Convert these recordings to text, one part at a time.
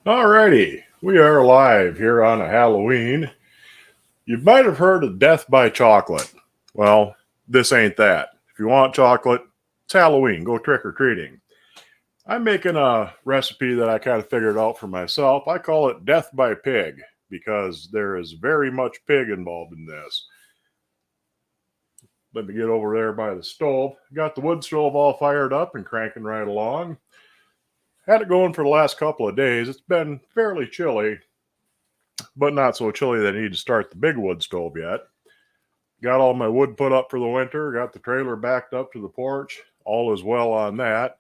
Alrighty, we are live here on a Halloween. You might have heard of death by chocolate. Well, this ain't that. If you want chocolate, it's Halloween. Go trick or treating. I'm making a recipe that I kind of figured out for myself. I call it death by pig because there is very much pig involved in this. Let me get over there by the stove. Got the wood stove all fired up and cranking right along. Had it going for the last couple of days. It's been fairly chilly, but not so chilly that I need to start the big wood stove yet. Got all my wood put up for the winter, got the trailer backed up to the porch. All is well on that.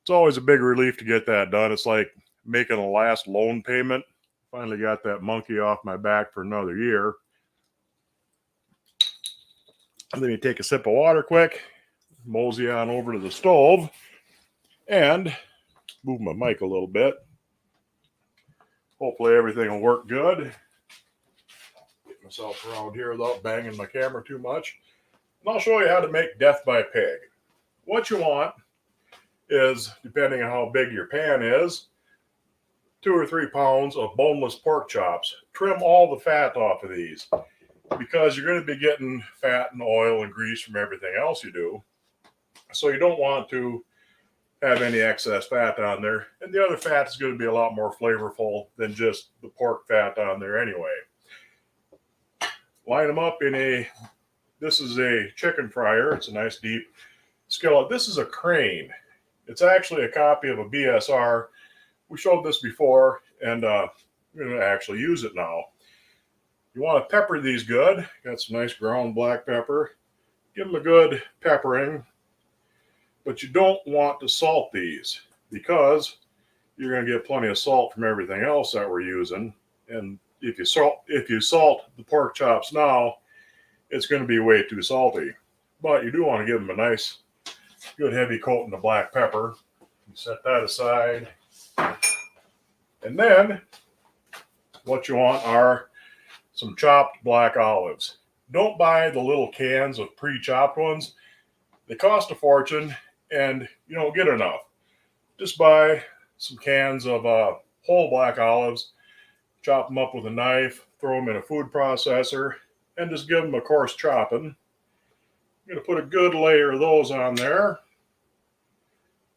It's always a big relief to get that done. It's like making a last loan payment. Finally got that monkey off my back for another year. And then you take a sip of water quick, mosey on over to the stove, and move my mic a little bit. Hopefully everything will work good. Get myself around here without banging my camera too much. And I'll show you how to make death by pig. What you want is, depending on how big your pan is, 2 or 3 pounds of boneless pork chops. Trim all the fat off of these because you're going to be getting fat and oil and grease from everything else you do. So you don't want to have any excess fat on there. And the other fat is going to be a lot more flavorful than just the pork fat on there anyway. Line them up in this is a chicken fryer. It's a nice deep skillet. This is a crane. It's actually a copy of a BSR. We showed this before, and we're going to actually use it now. You want to pepper these good. Got some nice ground black pepper. Give them a good peppering. But you don't want to salt these because you're going to get plenty of salt from everything else that we're using. And if you salt the pork chops now, it's going to be way too salty. But you do want to give them a nice, good heavy coating of black pepper. You set that aside. And then what you want are some chopped black olives. Don't buy the little cans of pre-chopped ones. They cost a fortune and you don't get enough. Just buy some cans of whole black olives, chop them up with a knife, throw them in a food processor, and just give them a coarse chopping. You're going to put a good layer of those on there.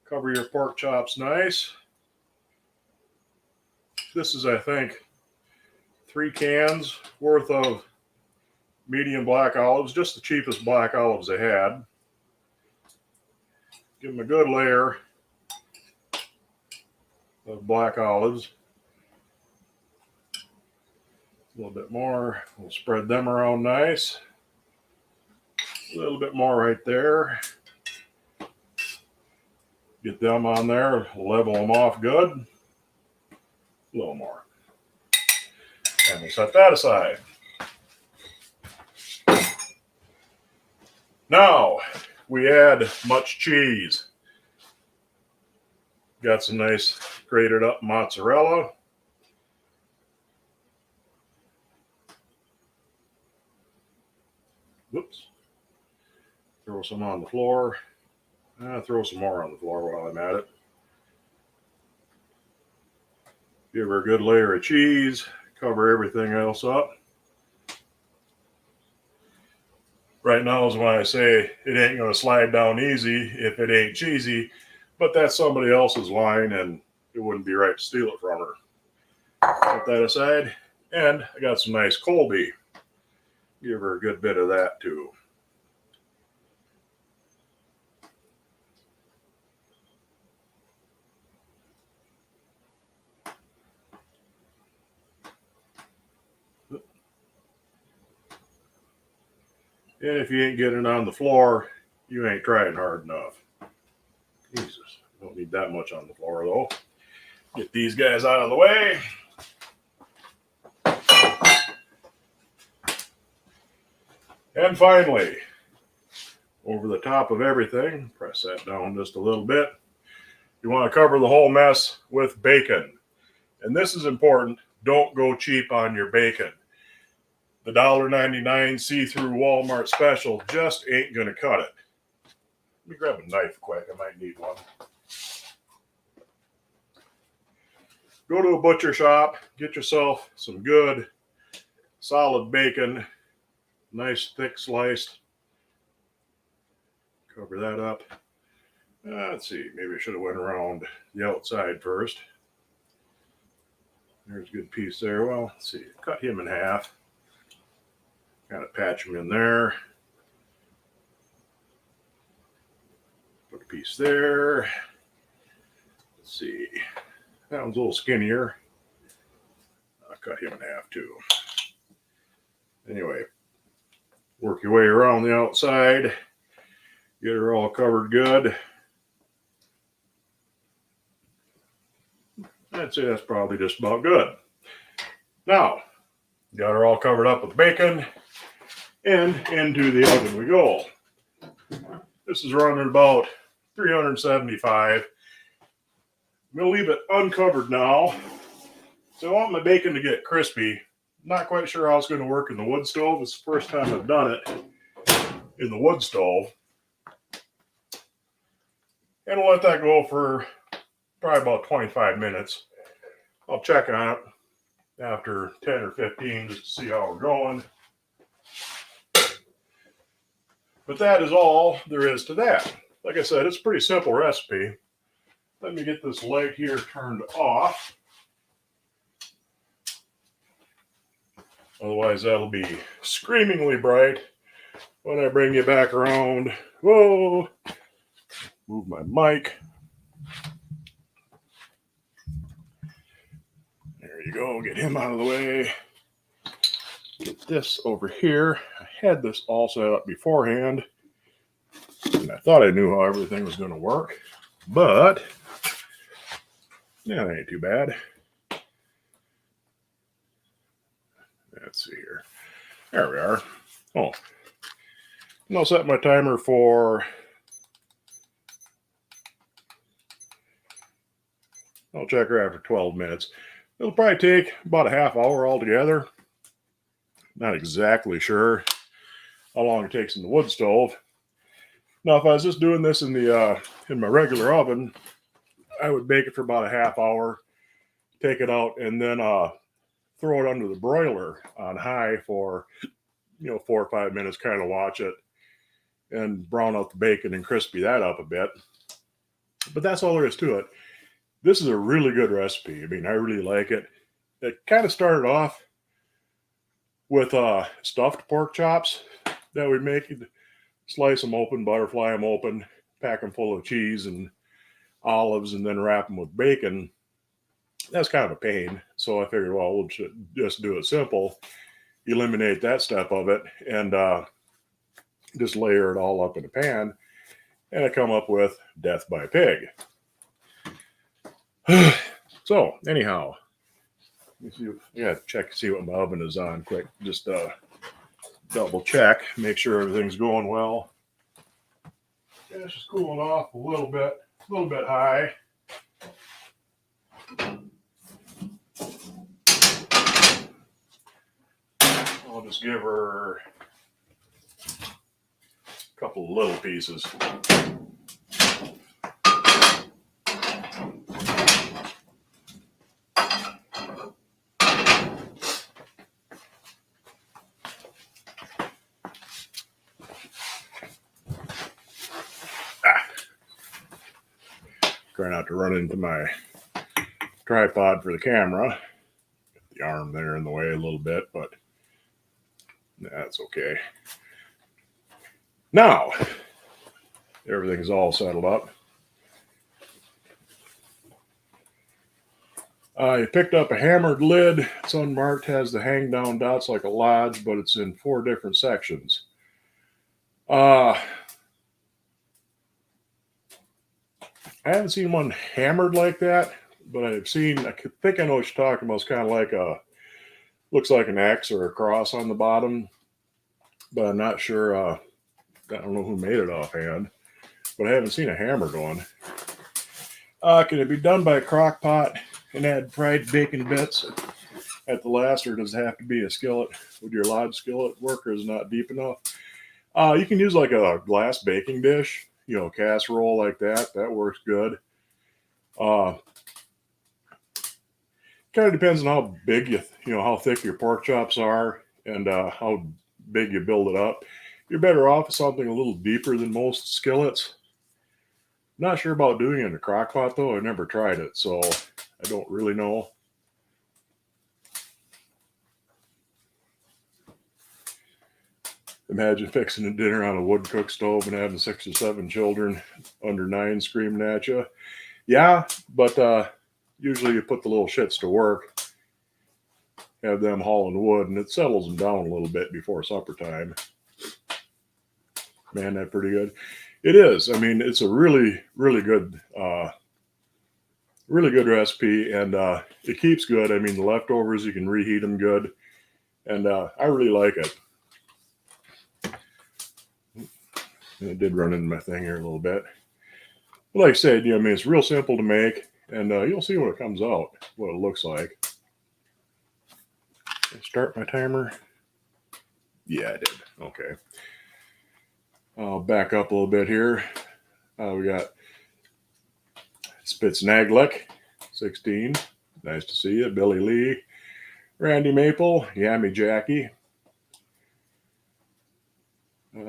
Cover your pork chops nice. This is, I think, 3 cans worth of medium black olives, just the cheapest black olives they had. Give them a good layer of black olives. A little bit more. We'll spread them around nice. A little bit more right there. Get them on there. Level them off good. A little more. And we'll set that aside. Now, we add much cheese. Got some nice grated up mozzarella. Whoops. Throw some on the floor. Throw some more on the floor while I'm at it. Give her a good layer of cheese. Cover everything else up. Right now is when I say it ain't going to slide down easy if it ain't cheesy, but that's somebody else's line and it wouldn't be right to steal it from her. Put that aside. And I got some nice Colby. Give her a good bit of that too. And if you ain't getting it on the floor, you ain't trying hard enough. Jesus, don't need that much on the floor though. Get these guys out of the way. And finally, over the top of everything, press that down just a little bit. You want to cover the whole mess with bacon. And this is important. Don't go cheap on your bacon. The $1.99 see-through Walmart special just ain't going to cut it. Let me grab a knife quick. I might need one. go to a butcher shop, get yourself some good solid bacon, nice thick sliced. Cover that up. Let's see, maybe I should have went around the outside first. There's a good piece there. Well, let's see, cut him in half. Kind of patch him in there. Put a piece there. Let's see, that one's a little skinnier. I'll cut him in half too. Anyway, work your way around the outside. Get her all covered good. I'd say that's probably just about good. Now, got her all covered up with bacon, and into the oven we go. This is running about 375. I'm going to leave it uncovered now. So I want my bacon to get crispy. Not quite sure how it's going to work in the wood stove. It's the first time I've done it in the wood stove. And we'll let that go for probably about 25 minutes. I'll check on it after 10 or 15 just to see how we're going. But that is all there is to that. Like I said, it's a pretty simple recipe. Let me get this light here turned off. Otherwise, that'll be screamingly bright when I bring you back around. Whoa! Move my mic. There you go. Get him out of the way. Get this over here. I had this all set up beforehand, and I thought I knew how everything was going to work, but yeah, that ain't too bad. Let's see here. There we are. Oh, and I'll set my timer for, I'll check her after 12 minutes. It'll probably take about a half hour altogether. Not exactly sure how long it takes in the wood stove. Now, if I was just doing this in the in my regular oven, I would bake it for about a half hour, take it out, and then throw it under the broiler on high for 4 or 5 minutes, kind of watch it and brown out the bacon and crispy that up a bit. But that's all there is to it. This is a really good recipe. I mean, I really like it. It kind of started off with stuffed pork chops that we make. Slice them open, butterfly them open, pack them full of cheese and olives, and then wrap them with bacon. That's kind of a pain. So I figured, well, we'll just do it simple, eliminate that step of it, and just layer it all up in a pan. And I come up with Death by Pig. So anyhow, let me see. Yeah, check see what my oven is on quick. Just double check, make sure everything's going well. Yeah, it's just cooling off a little bit high. I'll just give her a couple of little pieces. Try not to run into my tripod for the camera. Get the arm there in the way a little bit, but that's okay. Now, everything's all settled up. I picked up a hammered lid. It's unmarked, has the hang down dots like a lodge, but it's in 4 different sections. I haven't seen one hammered like that, but I think I know what you're talking about. It's kind of like looks like an X or a cross on the bottom, but I'm not sure. I don't know who made it offhand, but I haven't seen a hammered one. Can it be done by a crock pot and add fried bacon bits at the last, or does it have to be a skillet? Would your lodge skillet work, or is it not deep enough? You can use like a glass baking dish, casserole like that. That works good. Kind of depends on how big how thick your pork chops are and how big you build it up. You're better off with something a little deeper than most skillets. Not sure about doing it in a crock pot though. I've never tried it, so I don't really know. Imagine fixing a dinner on a wood cook stove and having 6 or 7 children under 9 screaming at you. Yeah, but usually you put the little shits to work, have them hauling wood, and it settles them down a little bit before supper time. Man, that's pretty good. It is. I mean, it's a really, really good recipe, and it keeps good. I mean, the leftovers, you can reheat them good, and I really like it. And it did run into my thing here a little bit. But like I said, I mean, it's real simple to make, and you'll see when it comes out, what it looks like. Start my timer. Yeah, I did. Okay. I'll back up a little bit here. We got Spitznaglek, 16. Nice to see you. Billy Lee, Randy Maple, Yammy Jackie,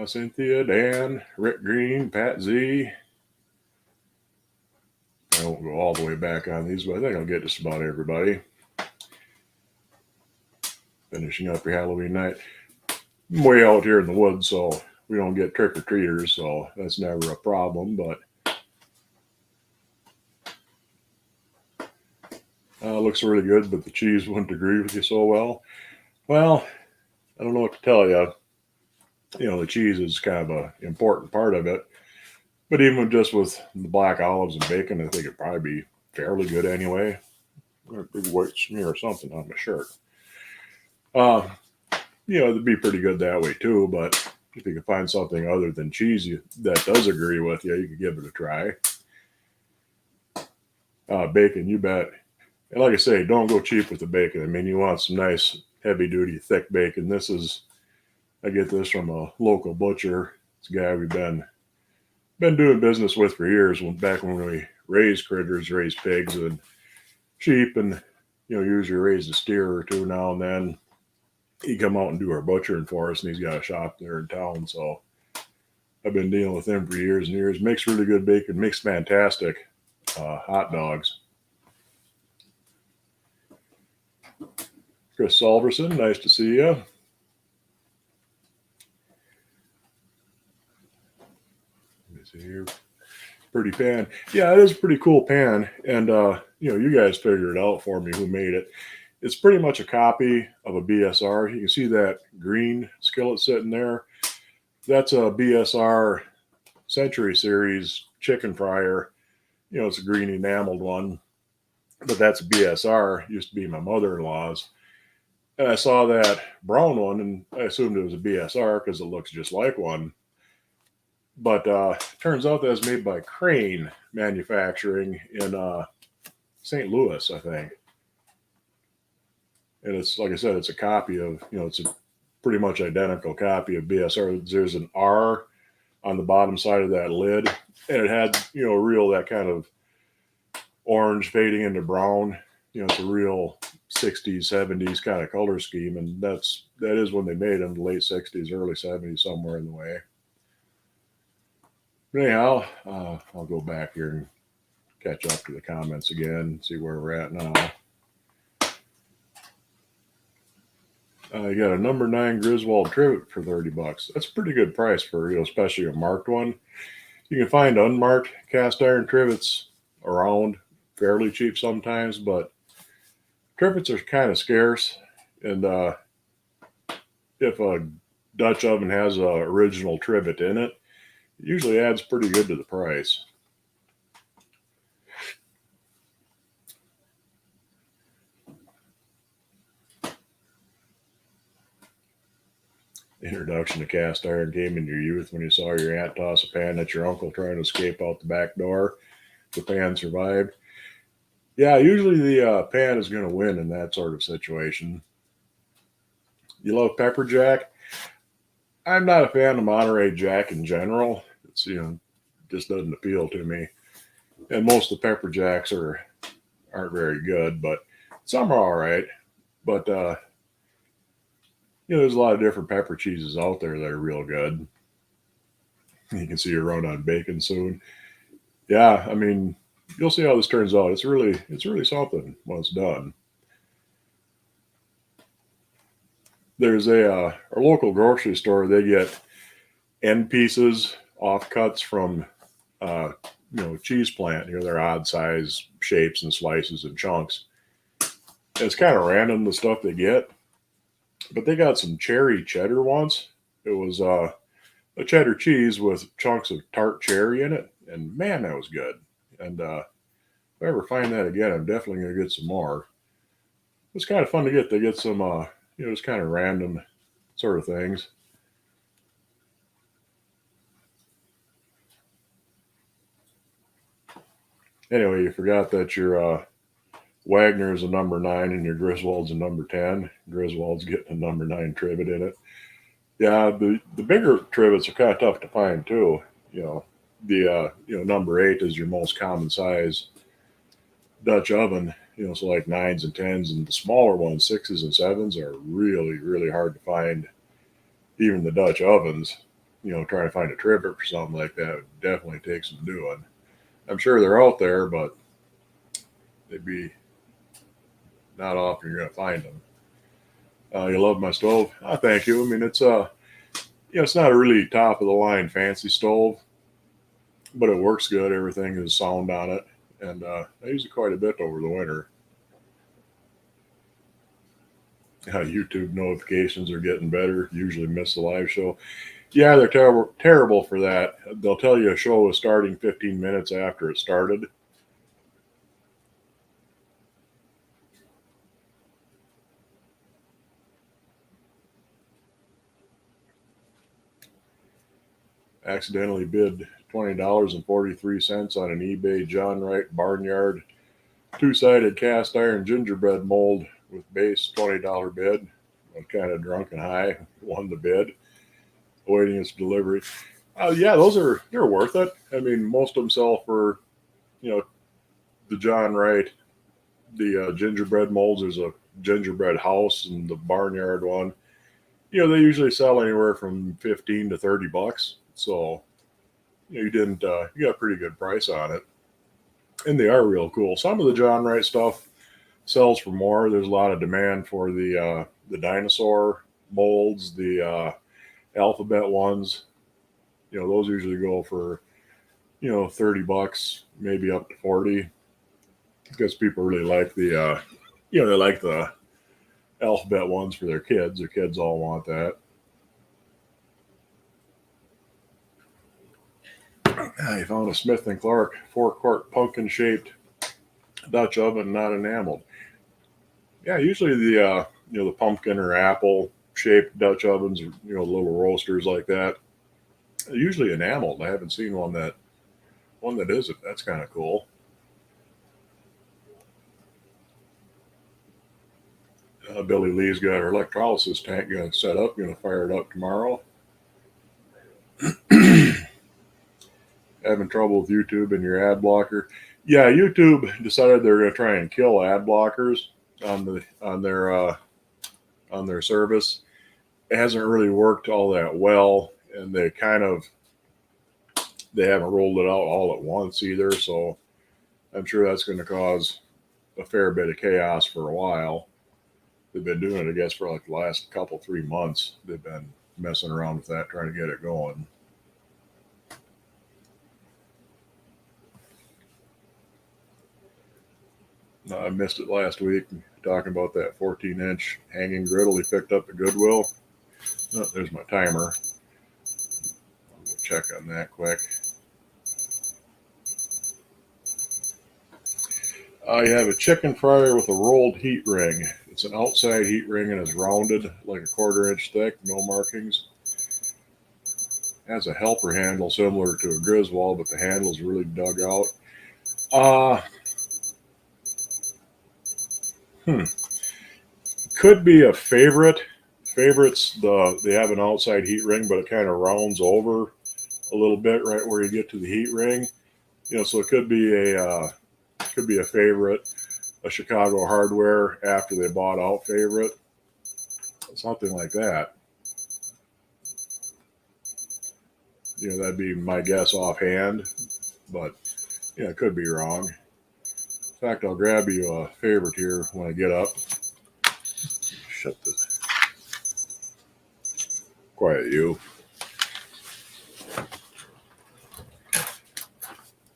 Cynthia, Dan, Rick Green, Pat Z. I won't go all the way back on these, but I think I'll get just about everybody. Finishing up your Halloween night. I'm way out here in the woods, so we don't get trick-or-treaters, so that's never a problem, but looks really good, but the cheese wouldn't agree with you so well. Well, I don't know what to tell you. The cheese is kind of an important part of it. But even just with the black olives and bacon, I think it'd probably be fairly good anyway. A big white smear or something on my shirt. It'd be pretty good that way too, but if you can find something other than cheese that does agree with you, you could give it a try. Bacon, you bet. And like I say, don't go cheap with the bacon. I mean, you want some nice, heavy-duty, thick bacon. I get this from a local butcher. It's a guy we've been doing business with for years. Back when we raised critters, raised pigs and sheep, and usually raised a steer or two now and then. He'd come out and do our butchering for us, and he's got a shop there in town. So I've been dealing with him for years and years. Makes really good bacon. Makes fantastic hot dogs. Chris Salverson, nice to see you. Here. Pretty pan. Yeah, it is a pretty cool pan. And, you guys figured it out for me who made it. It's pretty much a copy of a BSR. You can see that green skillet sitting there. That's a BSR Century Series chicken fryer. It's a green enameled one. But that's a BSR. It used to be my mother-in-law's. And I saw that brown one, and I assumed it was a BSR because it looks just like one. But turns out that was made by Crane Manufacturing in St. Louis, I think. And it's, like I said, it's a copy of, it's a pretty much identical copy of BSR. There's an R on the bottom side of that lid. And it had, real that kind of orange fading into brown. It's a real 60s, 70s kind of color scheme. And that is when they made them, the late 60s, early 70s, somewhere in the way. But anyhow, I'll go back here and catch up to the comments again, see where we're at now. You got a number 9 Griswold trivet for $30. That's a pretty good price for, especially a marked one. You can find unmarked cast iron trivets around fairly cheap sometimes, but trivets are kind of scarce. And if a Dutch oven has an original trivet in it, it usually adds pretty good to the price. Introduction to cast iron came in your youth when you saw your aunt toss a pan at your uncle trying to escape out the back door. The pan survived. Yeah, usually the pan is going to win in that sort of situation. You love pepper jack? I'm not a fan of Monterey Jack in general. It's, just doesn't appeal to me. And most of the pepper jacks aren't very good, but Some are all right, but there's a lot of different pepper cheeses out there that are real good. You can see you run on bacon soon. Yeah, I mean, you'll see how this turns out. It's really something when it's done. There's a local grocery store. They get end pieces, offcuts from uh, cheese plant. They're odd size shapes and slices and chunks. And it's kind of random the stuff they get, but they got some cherry cheddar once. It was a cheddar cheese with chunks of tart cherry in it, and man, that was good. And if I ever find that again, I'm definitely gonna get some more. It's kind of fun to get. They get some just kind of random sort of things. Anyway, you forgot that your Wagner is a number 9 and your Griswold's a number 10. Griswold's getting a number 9 trivet in it. Yeah, the bigger trivets are kind of tough to find too. You know, the number 8 is your most common size Dutch oven. So like 9s and 10s, and the smaller ones, 6s and 7s, are really really hard to find. Even the Dutch ovens, trying to find a trivet for something like that would definitely take some doing. I'm sure they're out there, but they'd be not often you're going to find them. You love my stove? Thank you. I mean, it's not a really top of the line fancy stove, but it works good. Everything is sound on it, and I use it quite a bit over the winter. YouTube notifications are getting better. Usually miss the live show. Yeah, they're terrible for that. They'll tell you a show is starting 15 minutes after it started. Accidentally bid $20.43 on an eBay John Wright Barnyard two-sided cast iron gingerbread mold with base $20 bid. I'm kind of drunk and high. Won the bid, awaiting its delivery. Yeah, they're worth it. I mean, most of them sell for, the John Wright, the gingerbread molds. There's a gingerbread house and the barnyard one. They usually sell anywhere from 15 to $30. So you got a pretty good price on it, and they are real cool. Some of the John Wright stuff sells for more. There's a lot of demand for the dinosaur molds, the alphabet ones. Those usually go for $30, maybe up to 40, because people really like they like the alphabet ones for their kids. Their kids all want that. I found a Smith and Clark 4-quart pumpkin shaped Dutch oven, not enameled. Yeah, usually the pumpkin or apple shaped Dutch ovens, little roasters like that, they're usually enameled. I haven't seen one that isn't. That's kind of cool. Billy Lee's got her electrolysis tank going set up. Going to fire it up tomorrow. Having trouble with YouTube and your ad blocker? Yeah, YouTube decided they're going to try and kill ad blockers on their service. It hasn't really worked all that well, and they haven't rolled it out all at once either. So I'm sure that's going to cause a fair bit of chaos for a while. They've been doing it, I guess, for like the last 3 months. They've been messing around with that, trying to get it going. I missed it last week, talking about that 14-inch hanging griddle he picked up at Goodwill. Oh, there's my timer. We'll check on that quick. You have a chicken fryer with a rolled heat ring. It's an outside heat ring and is rounded, like a 1/4 inch thick, no markings. It has a helper handle similar to a Griswold, but the handle's really dug out. Could be a favorite. Favorites, they have an outside heat ring, but it kind of rounds over a little bit right where you get to the heat ring. So it could be a favorite. a Chicago Hardware after they bought out favorite. Something like that. You know, that'd be my guess offhand, but yeah, it could be wrong. In fact, I'll grab you a favorite here when I get up. Shut the quiet you.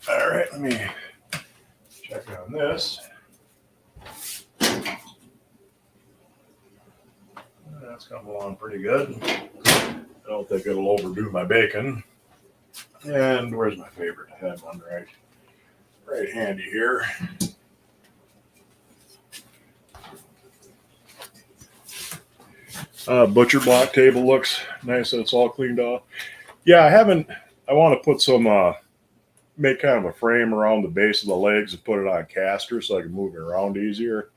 All right, let me check on this. That's coming along pretty good. I don't think it'll overdo my bacon. And where's my favorite? I had one right handy here. Butcher block table looks nice. It's all cleaned off. Yeah, I want to put some, make kind of a frame around the base of the legs and put it on casters so I can move it around easier.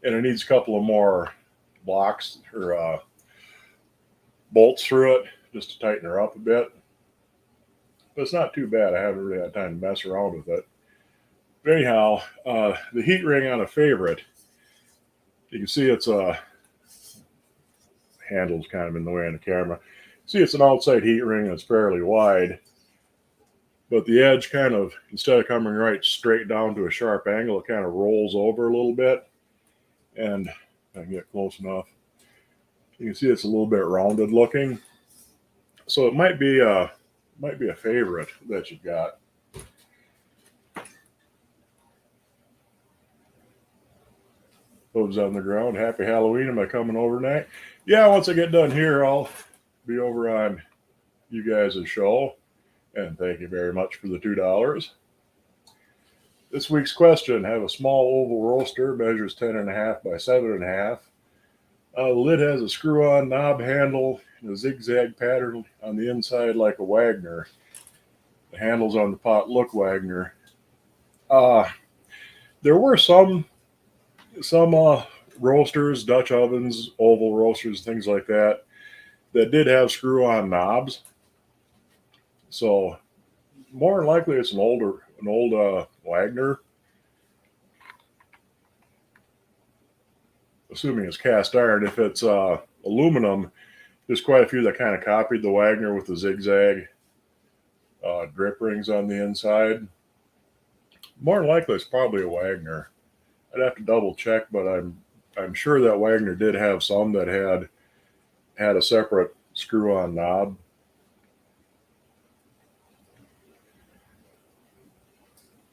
And it needs a couple of more blocks or bolts through it just to tighten her up a bit. But it's not too bad. I haven't really had time to mess around with it. But anyhow, the heat ring on a favorite, you can see it's a handle's kind of in the way on the camera. See, it's an outside heat ring that's fairly wide, but the edge kind of, instead of coming right straight down to a sharp angle, it kind of rolls over a little bit. And I can get close enough. You can see it's a little bit rounded looking. So it might be a favorite that you've got. Hooves on the ground. Happy Halloween. Am I coming overnight? Yeah, once I get done here, I'll be over on you guys' show. And thank you very much for the $2. This week's question: have a small oval roaster, measures 10.5 by 7.5. The lid has a screw-on knob handle and a zigzag pattern on the inside like a Wagner. The handles on the pot look Wagner. There were some roasters, Dutch ovens, oval roasters, things like that did have screw-on knobs. So more than likely it's an old Wagner. Assuming it's cast iron. If it's aluminum, there's quite a few that kind of copied the Wagner with the zigzag drip rings on the inside. More than likely it's probably a Wagner. I'd have to double check, but I'm sure that Wagner did have some that had a separate screw-on knob.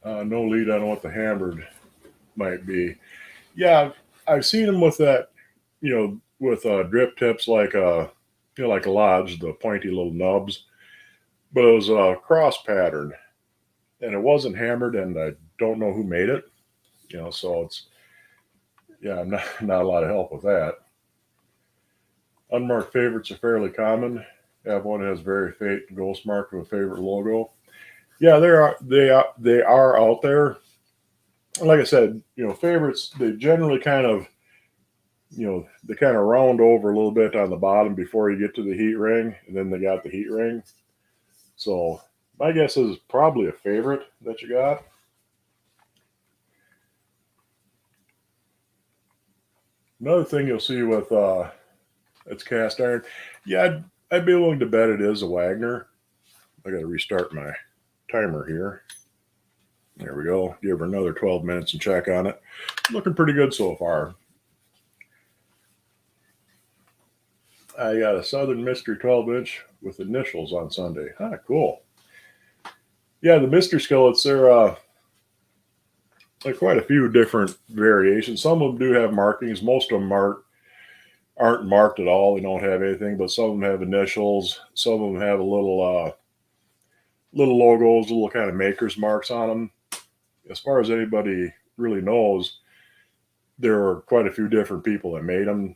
No lead on what the hammered might be. Yeah, I've seen them with that, with drip tips like like a Lodge, the pointy little nubs. But it was a cross pattern, and it wasn't hammered, and I don't know who made it. So I'm not a lot of help with that. Unmarked favorites are fairly common. I have one that has very fate and ghost mark with a favorite logo. Yeah, they are out there. Like I said, favorites, they generally kind of, they kind of round over a little bit on the bottom before you get to the heat ring, and then they got the heat ring. So my guess is probably a favorite that you got. Another thing you'll see with it's cast iron. Yeah, I'd be willing to bet it is a Wagner. I got to restart my timer here. There we go. Give her another 12 minutes and check on it. Looking pretty good so far. I got a Southern Mystery 12-inch with initials on Sunday. Cool. Yeah, the Mystery skillets, they're quite a few different variations. Some of them do have markings. Most of them aren't marked at all. They don't have anything, but some of them have initials. Some of them have a little logos, little kind of maker's marks on them. As far as anybody really knows, there are quite a few different people that made them.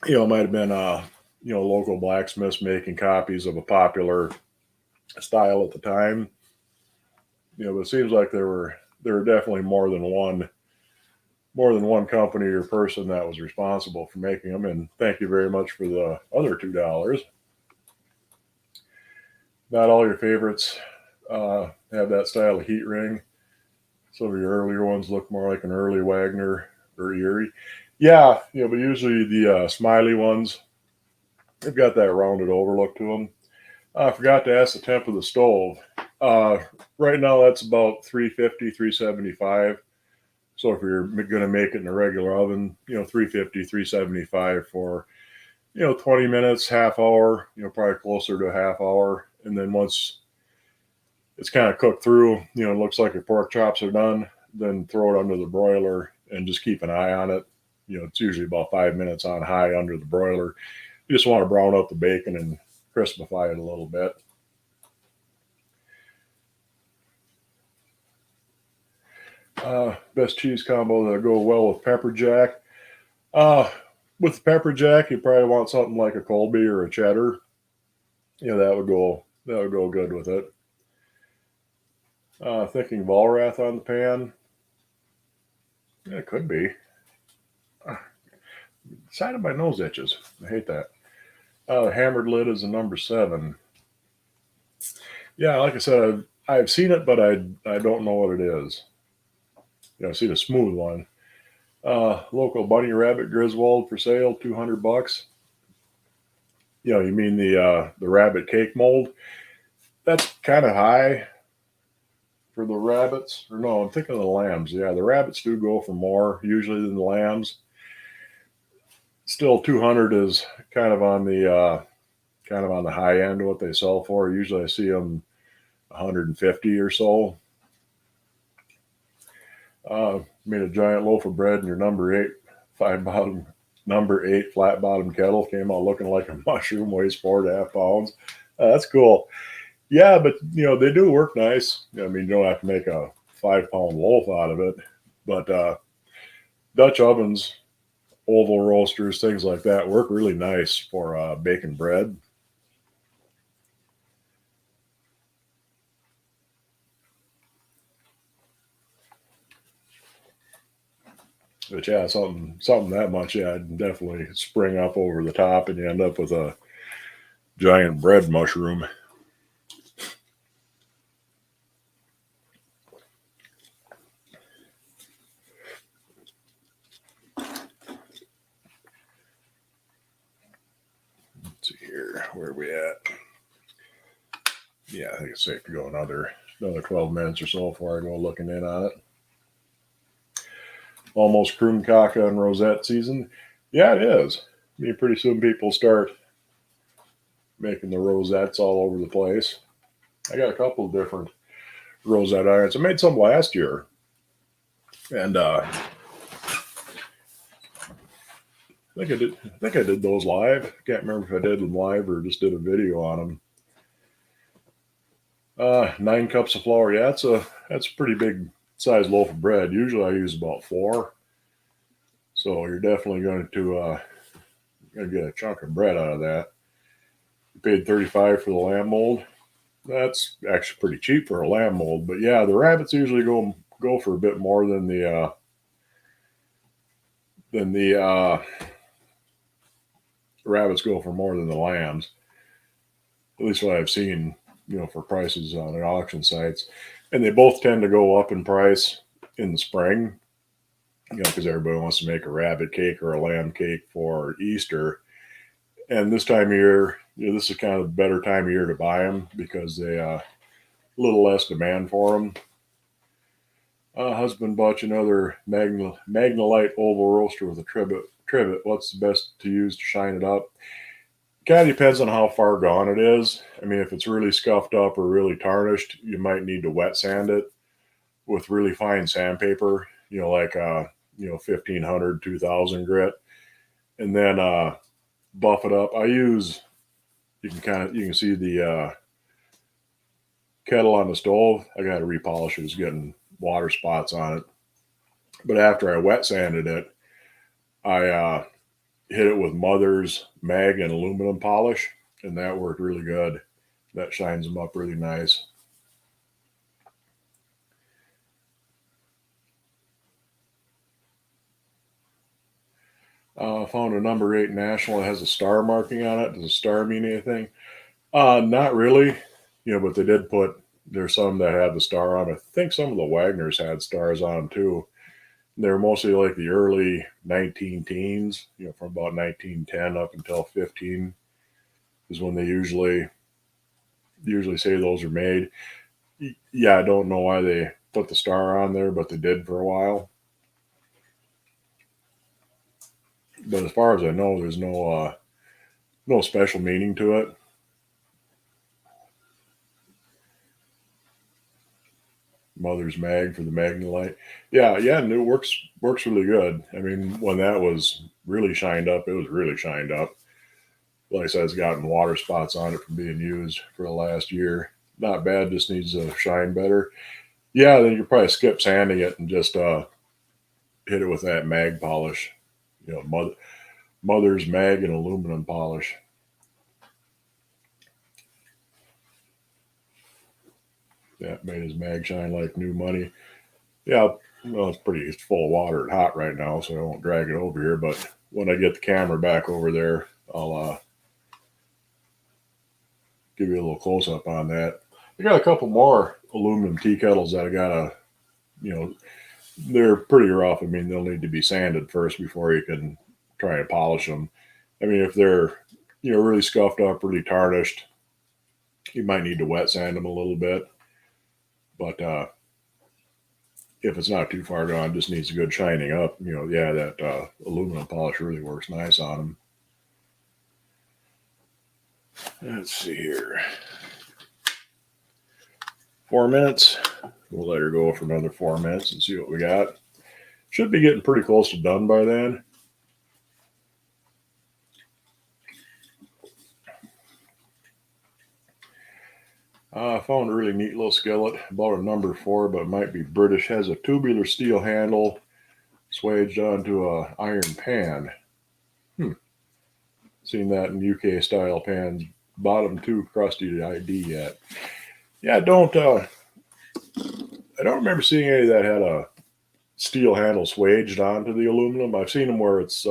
It might have been local blacksmiths making copies of a popular style at the time. But it seems like there were definitely more than one company or person that was responsible for making them. And thank you very much for the other $2. Not all your favorites have that style of heat ring. Some of your earlier ones look more like an early Wagner or Erie. Yeah, but usually the Smiley ones, they've got that rounded over look to them. I forgot to ask the temp of the stove. Uh, right now, that's about 350, 375. So if you're going to make it in a regular oven, 350, 375 for 20 minutes, half hour, probably closer to a half hour. And then once it's kind of cooked through, it looks like your pork chops are done, then throw it under the broiler and just keep an eye on it. It's usually about 5 minutes on high under the broiler. You just want to brown up the bacon and crispify it a little bit. Best cheese combo that go well with pepper jack. Uh, with pepper jack, you probably want something like a Colby or a cheddar. That would go good with it. Thinking Valrath on the pan. Yeah, it could be. Side of my nose itches. I hate that. Hammered lid is a number 7. Yeah, like I said, I've seen it, but I don't know what it is. I've seen a smooth one. Local bunny rabbit Griswold for sale, $200. You mean the rabbit cake mold? That's kind of high for the rabbits. Or no, I'm thinking of the lambs. Yeah, the rabbits do go for more usually than the lambs. Still, 200 is kind of on the high end of what they sell for. Usually, I see them 150 or so. Made a giant loaf of bread in your number 8 flat bottom kettle. Came out looking like a mushroom. Weighs 4.5 pounds. That's cool. Yeah, but they do work nice. I mean, you don't have to make a 5-pound loaf out of it. But Dutch ovens, oval roasters, things like that work really nice for baking bread. But yeah, something that much, yeah, I'd definitely spring up over the top, and you end up with a giant bread mushroom. Let's see here, where are we at? Yeah, I think it's safe to go another 12 minutes or so before I go looking in on it. Almost Kroomkaka and rosette season. Yeah, it is. I mean, pretty soon people start making the rosettes all over the place. I got a couple of different rosette irons. I made some last year, and I think I did those live. I can't remember if I did them live or just did a video on them. 9 cups of flour. Yeah, that's a pretty big size loaf of bread. Usually I use about 4. So you're definitely going to get a chunk of bread out of that. You paid $35 for the lamb mold. That's actually pretty cheap for a lamb mold. But yeah, the rabbits usually go for a bit more than the rabbits go for more than the lambs. At least what I've seen, for prices on the auction sites. And they both tend to go up in price in the spring, because everybody wants to make a rabbit cake or a lamb cake for Easter. And this time of year, this is kind of a better time of year to buy them because they a little less demand for them. Husband bought you another Magnolite oval roaster with a trivet. What's the best to use to shine it up? Kind of depends on how far gone it is. I mean, if it's really scuffed up or really tarnished, you might need to wet sand it with really fine sandpaper, like 1500, 2000 grit, and then buff it up. You can see the kettle on the stove. I got to repolish it. It's getting water spots on it. But after I wet sanded it, I hit it with Mother's mag and aluminum polish, and that worked really good. That shines them up really nice. Found a number 8 national that has a star marking on it. Does a star mean anything? Not really, but they did put There's some that have the star on. I think some of the Wagners had stars on them too. They're mostly like the early 19 teens, from about 1910 up until 15 is when they usually say those are made. Yeah, I don't know why they put the star on there, but they did for a while. But as far as I know, there's no special meaning to it. Mother's Mag for the Magnolite. Yeah, and it works really good. I mean, when that was really shined up, it was really shined up. Like I said, it's gotten water spots on it from being used for the last year. Not bad, just needs to shine better. Yeah, then you could probably skip sanding it and just hit it with that mag polish. Mother's Mag and aluminum polish. That made his mag shine like new money. Yeah, well, it's full of water and hot right now, so I won't drag it over here. But when I get the camera back over there, I'll give you a little close up on that. I got a couple more aluminum tea kettles that I gotta, they're pretty rough. I mean, they'll need to be sanded first before you can try and polish them. I mean, if they're, really scuffed up, really tarnished, you might need to wet sand them a little bit. But if it's not too far gone, just needs a good shining up, that aluminum polish really works nice on them. Let's see here. 4 minutes. We'll let her go for another 4 minutes and see what we got. Should be getting pretty close to done by then. I found a really neat little skillet, about a number 4, but it might be British. Has a tubular steel handle swaged onto a iron pan. Seen that in UK style pans. Bottom too crusty to ID yet. Yeah, I don't remember seeing any that had a steel handle swaged onto the aluminum. I've seen them where it's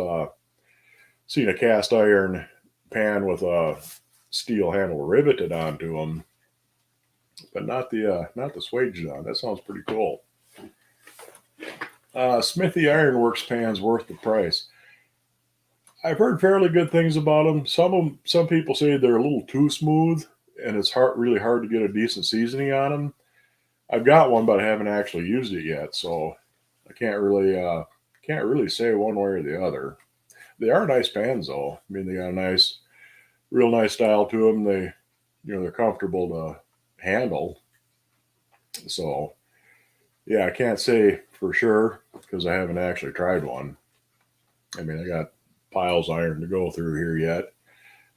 seen a cast iron pan with a steel handle riveted onto them, but not the swaged on. That sounds pretty cool. Smithy Ironworks pans worth the price. I've heard fairly good things about them. Some people say they're a little too smooth, and it's really hard to get a decent seasoning on them. I've got one, but I haven't actually used it yet, so I can't really say one way or the other. They are nice pans, though. I mean, they got a real nice style to them. They're comfortable to handle. So, yeah, I can't say for sure because I haven't actually tried one. I mean, I got piles of iron to go through here yet.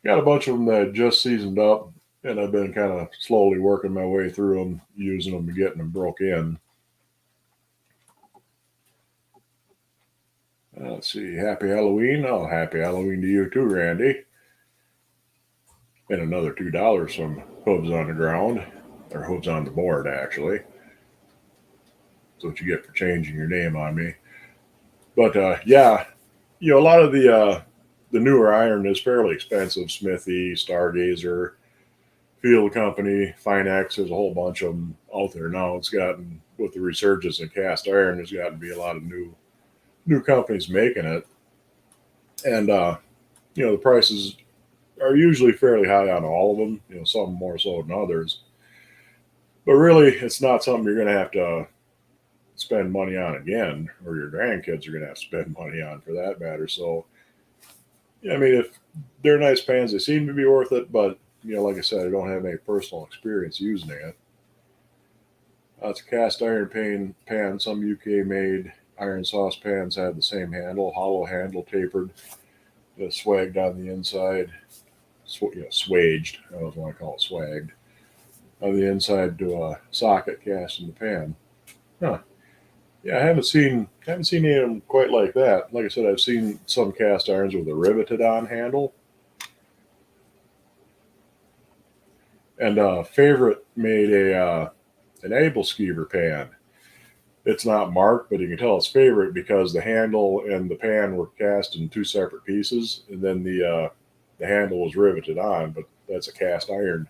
Got a bunch of them that just seasoned up, and I've been kind of slowly working my way through them, using them and getting them broke in. Let's see. Happy Halloween. Oh, happy Halloween to you too, Randy. And another $2 from Hooves on the Ground, or Hooves on the Board, actually. That's what you get for changing your name on me. But yeah, a lot of the newer iron is fairly expensive. Smithy, Stargazer, Field Company, Finex. There's a whole bunch of them out there now. It's gotten, with the resurgence in cast iron, there's got to be a lot of new companies making it, and the prices are usually fairly high on all of them. Some more so than others, but really, it's not something you're going to have to spend money on again, or your grandkids are going to have to spend money on, for that matter. So, I mean, if they're nice pans, they seem to be worth it. But like I said, I don't have any personal experience using it. It's a cast iron pan. Some UK made iron saucepans have the same handle, hollow handle, tapered, swagged on the inside. Swaged. I don't want to call it swagged. On the inside to a socket cast in the pan. Huh. Yeah, I haven't seen any of them quite like that. Like I said, I've seen some cast irons with a riveted on handle. And Favorite made an Able Skeever pan. It's not marked, but you can tell it's Favorite because the handle and the pan were cast in 2 separate pieces, and then the handle was riveted on. But that's a cast iron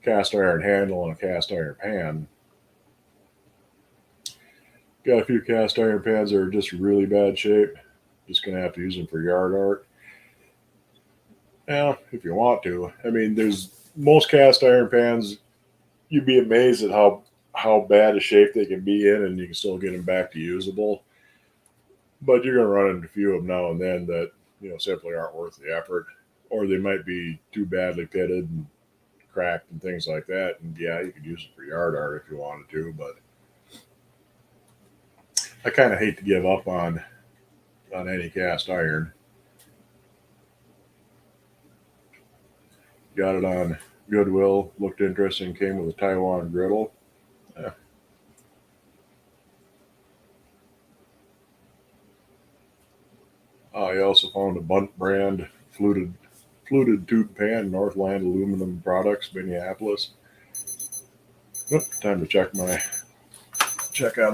cast iron handle and a cast iron pan. Got a few cast iron pans that are just really bad shape. Just gonna have to use them for yard art. Yeah, if you want to. I mean, there's most cast iron pans. You'd be amazed at how bad a shape they can be in, and you can still get them back to usable. But you're gonna run into a few of them now and then that simply aren't worth the effort, or they might be too badly pitted and cracked and things like that. And yeah, you could use it for yard art if you wanted to, but I kind of hate to give up on any cast iron. Got it on Goodwill. Looked interesting. Came with a Taiwan griddle. Yeah. I also found a Bunt brand fluted tube pan, Northland Aluminum Products, Minneapolis. Time to check on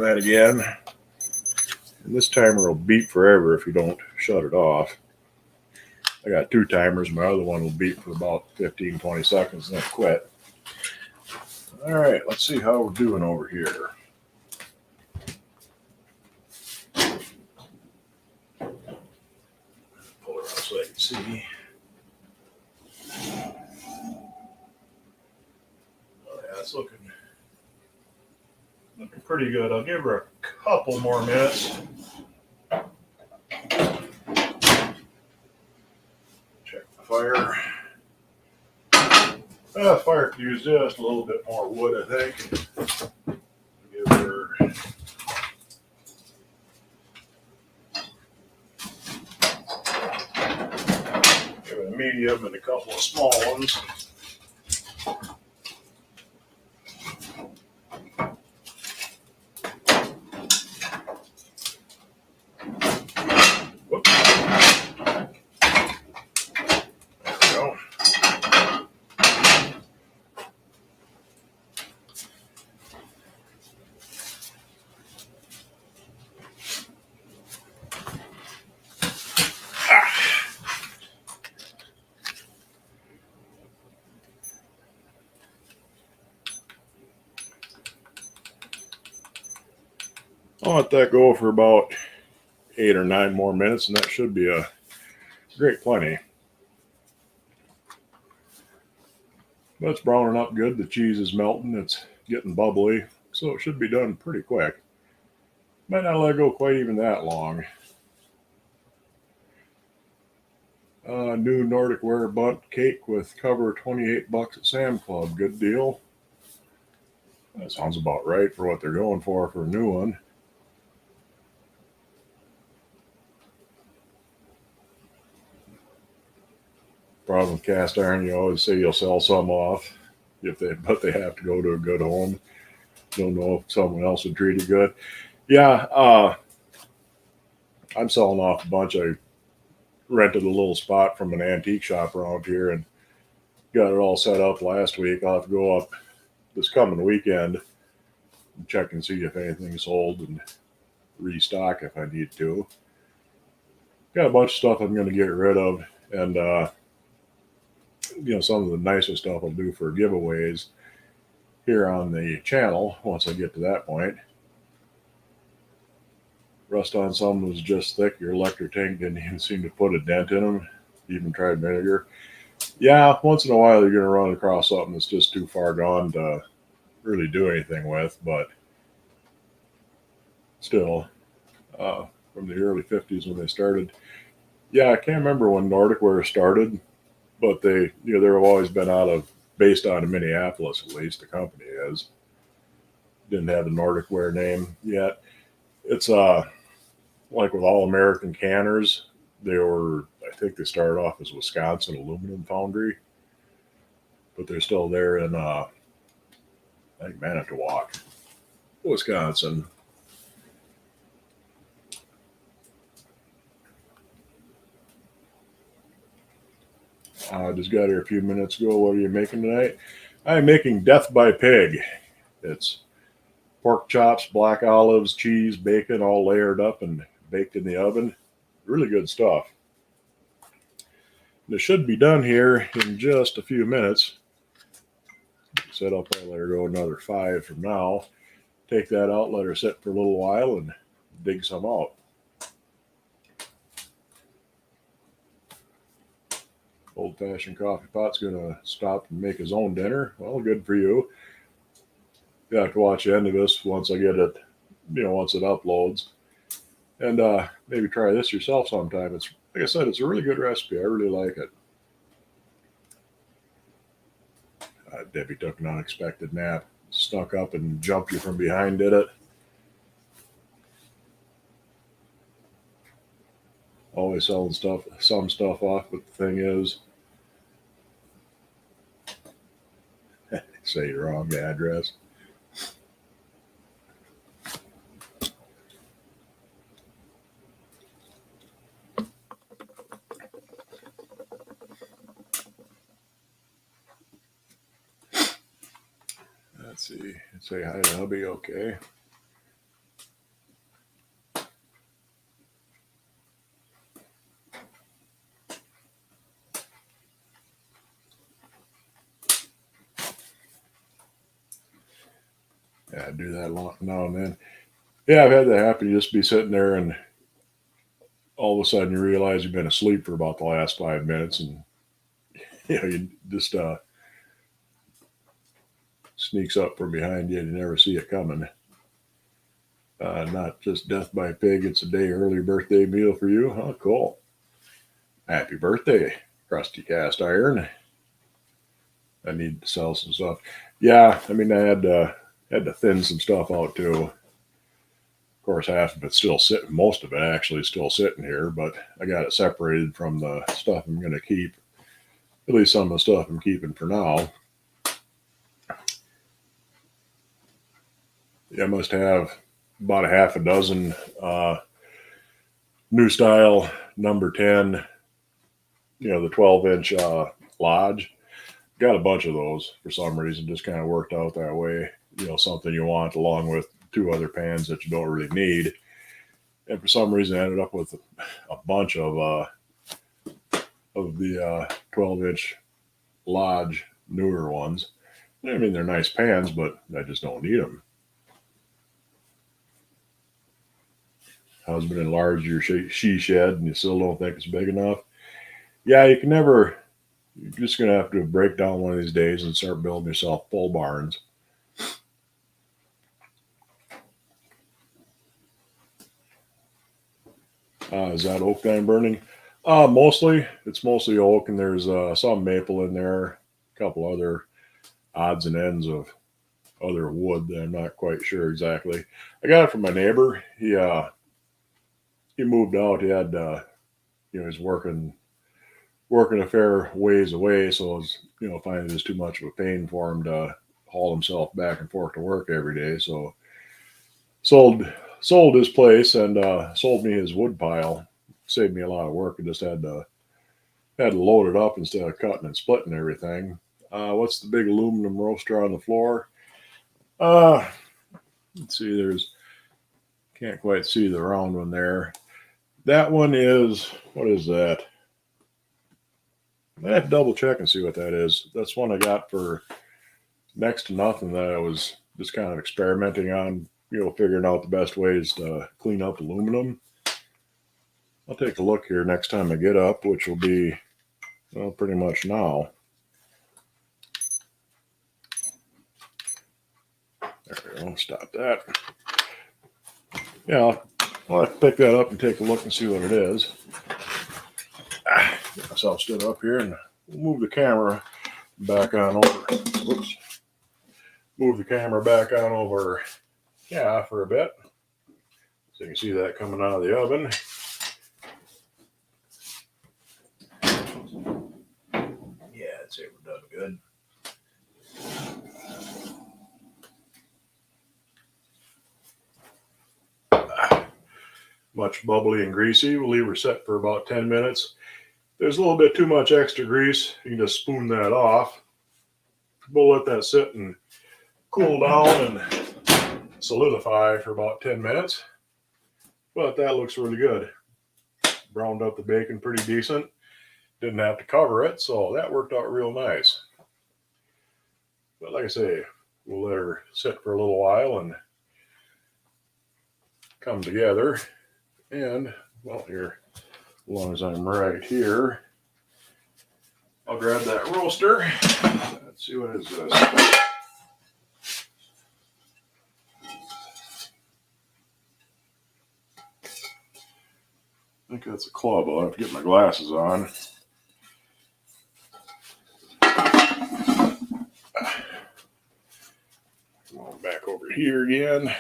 that again. And this timer will beep forever if you don't shut it off. I got 2 timers. My other one will beep for about 15, 20 seconds and then quit. All right, let's see how we're doing over here. Pull it around so I can see. Oh yeah, it's looking pretty good. I'll give her a couple more minutes. Check the fire. Fire could use just a little bit more wood, I think. Give her a medium and a couple of small ones. Whoops. There we go. I'll let that go for about 8 or 9 more minutes, and that should be a great plenty. But it's browning up good. The cheese is melting. It's getting bubbly, so it should be done pretty quick. Might not let it go quite even that long. New Nordic Ware Bunt cake with cover, $28 at Sam Club. Good deal. That sounds about right for what they're going for a new one. Problem with cast iron, you always say you'll sell some off, but they have to go to a good home. Don't know if someone else would treat it good. Yeah, I'm selling off a bunch. I rented a little spot from an antique shop around here and got it all set up last week. I'll have to go up this coming weekend and check and see if anything's sold and restock if I need to. Got a bunch of stuff I'm going to get rid of, and some of the nicer stuff I'll do for giveaways here on the channel once I get to that point. Rust on some was just thick. Your electric tank didn't even seem to put a dent in them. Even tried vinegar. Yeah, once in a while you're going to run across something that's just too far gone to really do anything with, but still, from the early 50s when they started. Yeah, I can't remember when Nordic Ware started, but they've always been based out of Minneapolis, at least the company is. Didn't have the Nordic Ware name yet. It's like with All American Canners, I think they started off as Wisconsin Aluminum Foundry, but they're still there in I think Manitowoc, Wisconsin. I just got here a few minutes ago. What are you making tonight? I'm making Death by Pig. It's pork chops, black olives, cheese, bacon, all layered up and baked in the oven. Really good stuff. And it should be done here in just a few minutes. said, I'll probably let her go another 5 from now. Take that out, let her sit for a little while, and dig some out. Old-fashioned coffee pot's gonna stop and make his own dinner. Well, good for you. You have to watch the end of this once I get it, once it uploads. And maybe try this yourself sometime. It's, like I said, it's a really good recipe. I really like it. Debbie took an unexpected nap. Snuck up and jumped you from behind, did it? Always selling some stuff off, but the thing is, say the wrong address. Let's see. Say hi to hubby, okay. Yeah, I do that now and then. Yeah, I've had that happen. You just be sitting there and all of a sudden you realize you've been asleep for about the last 5 minutes, and you just sneaks up from behind you and you never see it coming. Not just death by pig, it's a day early birthday meal for you. Huh, cool. Happy birthday, Krusty Cast Iron. I need to sell some stuff. Yeah, I mean, I had to thin some stuff out too. Of course, half of it's still sitting, most of it actually is still sitting here, but I got it separated from the stuff I'm going to keep. At least some of the stuff I'm keeping for now. I must have about a half a dozen new style number 10, the 12-inch Lodge. Got a bunch of those for some reason, just kind of worked out that way. Something you want along with 2 other pans that you don't really need. And for some reason I ended up with a bunch of the 12-inch Lodge newer ones. I mean, they're nice pans, but I just don't need them. Husband enlarged your she shed and you still don't think it's big enough. Yeah, you can never. You're just going to have to break down one of these days and start building yourself full barns. Is that oak that I'm burning? Mostly. It's mostly oak, and there's some maple in there. A couple other odds and ends of other wood that I'm not quite sure exactly. I got it from my neighbor. He moved out. He had he's working a fair ways away, so it was finding just too much of a pain for him to haul himself back and forth to work every day. So sold his place and sold me his wood pile. Saved me a lot of work. I just had to load it up instead of cutting and splitting everything. What's the big aluminum roaster on the floor? Let's see. Can't quite see the round one there. That one is, what is that? I have to double check and see what that is. That's one I got for next to nothing that I was just kind of experimenting on, figuring out the best ways to clean up aluminum. I'll take a look here next time I get up, which will be, pretty much now. There we go. Stop that. Yeah, I'll have to pick that up and take a look and see what it is. Get myself stood up here and move the camera back on over. Whoops. Move the camera back on over, for a bit. So you can see that coming out of the oven. Yeah, I'd say we're done good. Much bubbly and greasy. We'll leave her set for about 10 minutes. There's a little bit too much extra grease. You can just spoon that off. We'll let that sit and cool down and solidify for about 10 minutes. But that looks really good. Browned up the bacon pretty decent. Didn't have to cover it, so that worked out real nice. But like I say, we'll let her sit for a little while and come together. And, well, here, as long as I'm right here, I'll grab that roaster. Let's see, what is this? I think that's a club. I'll have to get my glasses on. Come on back over here again.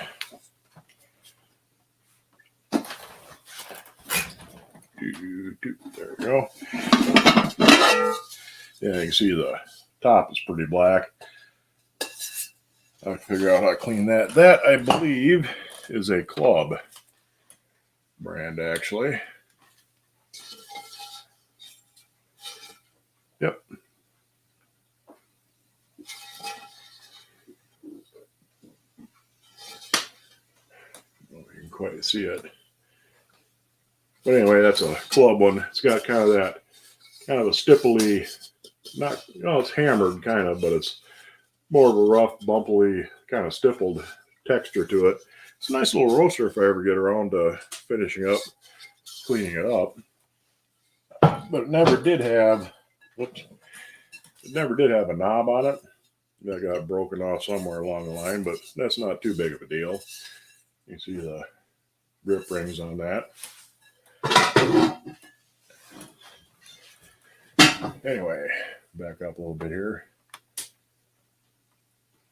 There we go. Yeah, you can see the top is pretty black. I'll figure out how to clean that. That, I believe, is a club brand, actually. Yep. You can quite see it. But anyway, that's a club one. It's got kind of that, kind of a stipply, not, you know, it's hammered kind of, but it's more of a rough, bumpily, kind of stippled texture to it. It's a nice little roaster if I ever get around to finishing up, cleaning it up. But it never did have, whoops, it never did have a knob on it. That got broken off somewhere along the line, but that's not too big of a deal. You can see the grip rings on that. Anyway, back up a little bit here.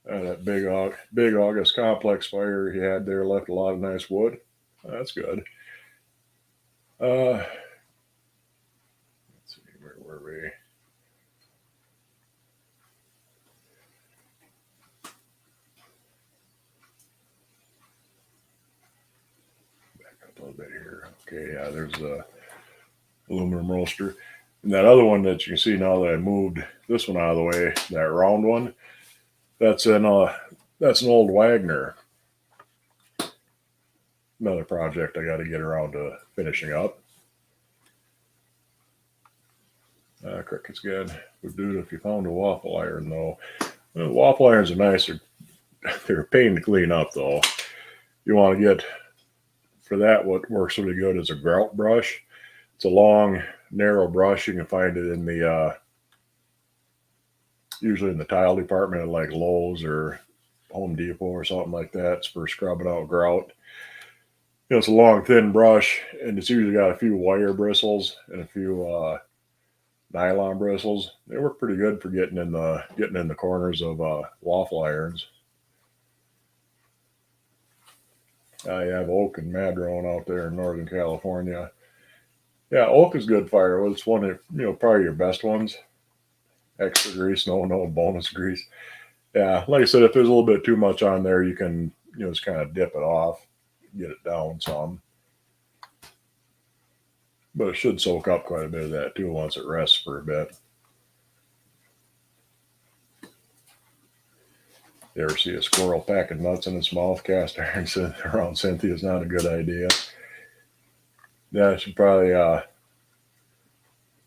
That big August complex fire he had there left a lot of nice wood. That's good. Let's see, where were we? Back up a little bit here. Okay, yeah, there's the aluminum roaster. And that other one that you can see now that I moved this one out of the way, that round one, that's an old Wagner. Another project I got to get around to finishing up. Crickets again. Would do it if you found a waffle iron, though. Well, waffle irons are nice. They're a pain to clean up, though. You want to get, for that, what works really good is a grout brush. It's a long, narrow brush. You can find it in the, usually in the tile department at like Lowe's or Home Depot or something like that. It's for scrubbing out grout. You know, it's a long, thin brush, and it's usually got a few wire bristles and a few nylon bristles. They work pretty good for getting in the corners of waffle irons. I have oak and madrone out there in Northern California. Yeah, oak is good firewood. It's one of, you know, probably your best ones. Extra grease, no bonus grease. Yeah, like I said, if there's a little bit too much on there, you can, you know, just kind of dip it off, get it down some. But it should soak up quite a bit of that too once it rests for a bit. You ever see a squirrel packing nuts in its mouth? Cast iron around Cynthia is not a good idea. Yeah, you should probably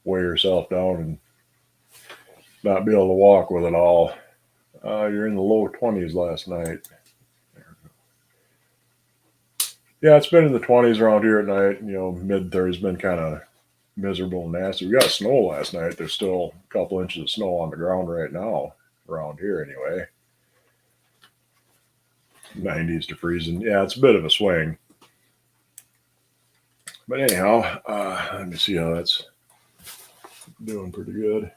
weigh yourself down and not be able to walk with it all. You're in the low 20s last night. Yeah, it's been in the 20s around here at night. You know, mid-30s been kind of miserable and nasty. We got snow last night. There's still a couple inches of snow on the ground right now, around here anyway. 90s to freezing. Yeah, it's a bit of a swing. But anyhow, let me see how that's doing. Pretty good.